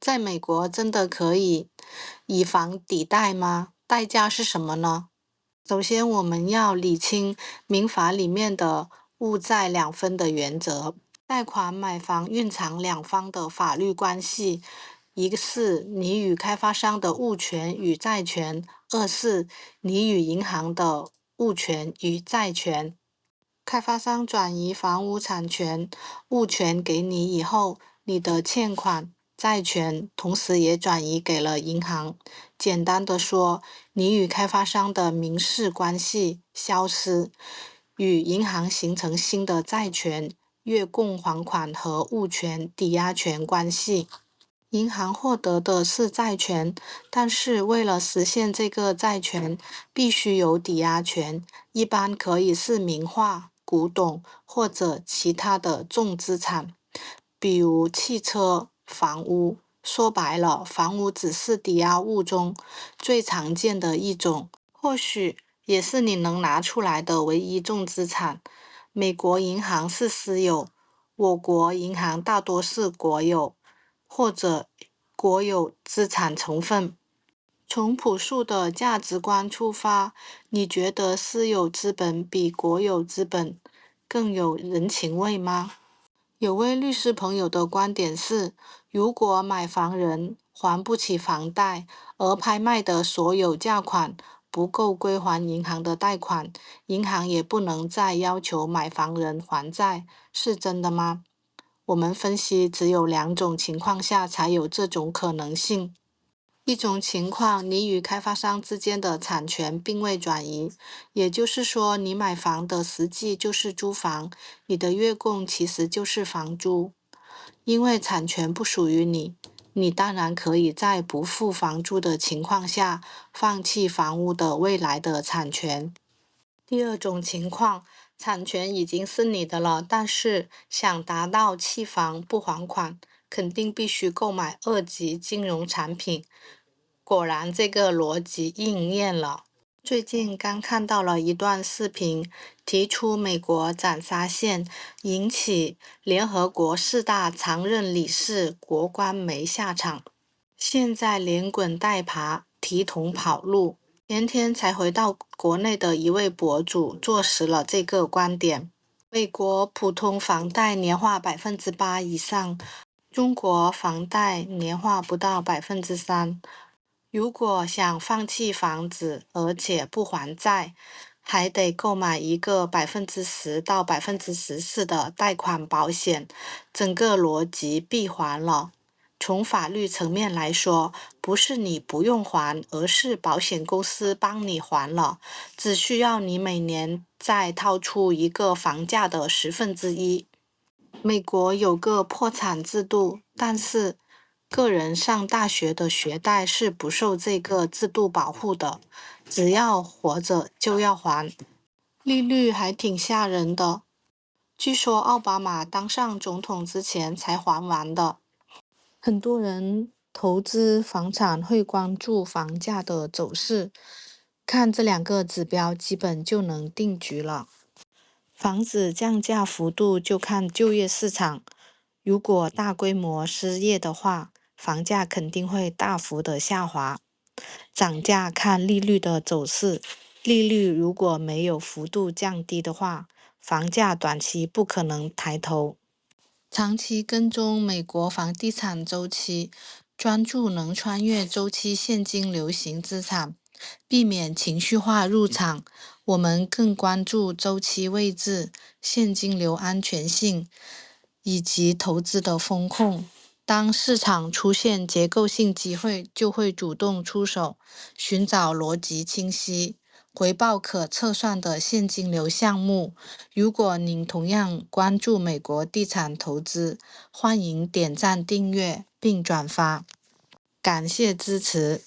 在美国真的可以以房抵贷吗？代价是什么呢？首先，我们要理清民法里面的物债两分的原则。贷款买房蕴藏两方的法律关系，一个是你与开发商的物权与债权，二是你与银行的物权与债权。开发商转移房屋产权、物权给你以后，你的欠款、债权同时也转移给了银行。简单的说，你与开发商的民事关系消失，与银行形成新的债权、月供还款和物权抵押权关系。银行获得的是债权，但是为了实现这个债权，必须有抵押权，一般可以是名画、古董或者其他的重资产，比如汽车、房屋。说白了，房屋只是抵押物中最常见的一种，或许也是你能拿出来的唯一重资产。美国银行是私有，我国银行大多是国有。或者国有资产成分。从朴素的价值观出发，你觉得私有资本比国有资本更有人情味吗？有位律师朋友的观点是，如果买房人还不起房贷，而拍卖的所有价款不够归还银行的贷款，银行也不能再要求买房人还债，是真的吗？我们分析，只有两种情况下才有这种可能性。一种情况，你与开发商之间的产权并未转移，也就是说，你买房的实际就是租房，你的月供其实就是房租。因为产权不属于你，你当然可以在不付房租的情况下，放弃房屋的未来的产权。第二种情况，产权已经是你的了，但是想达到弃房不还款，肯定必须购买二级金融产品。果然，这个逻辑应验了。最近刚看到了一段视频，提出美国斩杀线，引起联合国4大常任理事国关没下场，现在连滚带爬，提桶跑路。前天才回到国内的一位博主坐实了这个观点。美国普通房贷年化8%以上，中国房贷年化不到3%。如果想放弃房子，而且不还债，还得购买一个10%到14%的贷款保险，整个逻辑闭环了。从法律层面来说，不是你不用还，而是保险公司帮你还了，只需要你每年再掏出一个房价的1/10。美国有个破产制度，但是个人上大学的学贷是不受这个制度保护的，只要活着就要还，利率还挺吓人的。据说奥巴马当上总统之前才还完的。很多人投资房产会关注房价的走势，看这两个指标基本就能定局了。房子降价幅度就看就业市场，如果大规模失业的话，房价肯定会大幅的下滑。涨价看利率的走势，利率如果没有幅度降低的话，房价短期不可能抬头。长期跟踪美国房地产周期，专注能穿越周期现金流型资产，避免情绪化入场。我们更关注周期位置、现金流安全性以及投资的风控。当市场出现结构性机会，就会主动出手，寻找逻辑清晰、回报可测算的现金流项目。如果您同样关注美国地产投资，欢迎点赞、订阅并转发，感谢支持。